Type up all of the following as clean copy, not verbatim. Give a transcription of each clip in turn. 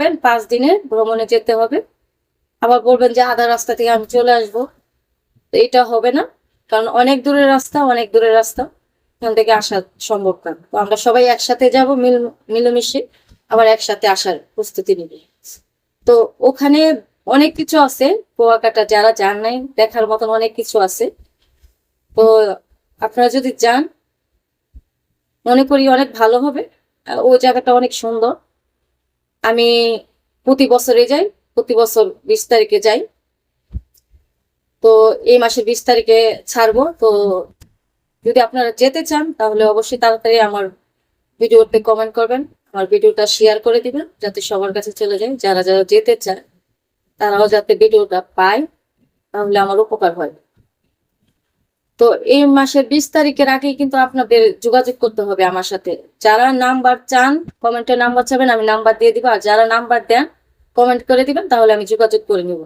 ভাববেন 5 দিনের ভ্রমণে যেতে হবে, আবার বলবেন যে আধা রাস্তা থেকে আমি চলে আসবো, তো এটা হবে না। কারণ অনেক দূরের রাস্তা, অনেক দূরের রাস্তা, এখান থেকে আসা সম্ভব না। তো আমরা সবাই একসাথে যাব, মিলেমিশে আবার একসাথে আসার প্রস্তুতি নিব। তো ওখানে অনেক কিছু আছে, কুয়াকাটা যারা যান নাই দেখার মতন অনেক কিছু আছে। তো আপনারা যদি যান, মনে করি অনেক ভালো হবে। ওই জায়গাটা অনেক সুন্দর। আমি প্রতি বছরে যাই, প্রতি বছর 20 তারিখে যাই। তো এই মাসের 20 তারিখে ছাড়বো। তো যদি আপনারা যেতে চান তাহলে অবশ্যই তাড়াতাড়ি আমার ভিডিওতে কমেন্ট করবেন, আমার ভিডিওটা শেয়ার করে দিবেন যাতে সবার কাছে চলে যায়। যারা যারা যেতে চায় তারাও যাতে ভিডিওটা পায়, তাহলে আমার উপকার হয়। তো এই মাসের 20 তারিখের আগেই কিন্তু আপনাদের যোগাযোগ করতে হবে আমার সাথে। যারা নাম্বার চান কমেন্টে নাম্বার চাবেন, আমি নাম্বার দিয়ে দিব। আর যারা নাম্বার দেন কমেন্ট করে দিবেন, তাহলে আমি যোগাযোগ করে নিব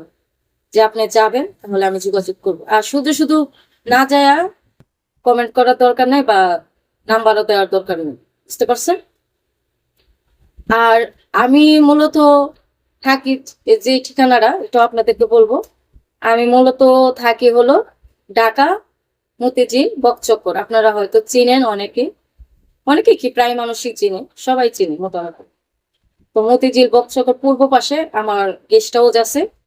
যে আপনি যাবেন, তাহলে আমি যোগাযোগ করব। আর শুধু শুধু না যায় কমেন্ট করার দরকার নেই বা নাম্বারও দেওয়ার দরকার নেই, বুঝতে পারছেন? আর আমি মূলত থাকি যে ঠিকানাটা এটা আপনাদেরকে বলবো। আমি মূলত থাকি হলো ঢাকা মতিঝিল বকচক্কর। আপনারা হয়তো চিনেন, অনেকে কি প্রায় মানুষই চিনে, সবাই চিনে মোটামুটি। তো মতিঝিল বকচক্কর পূর্ব পাশে আমার গেস্ট হাউস আছে।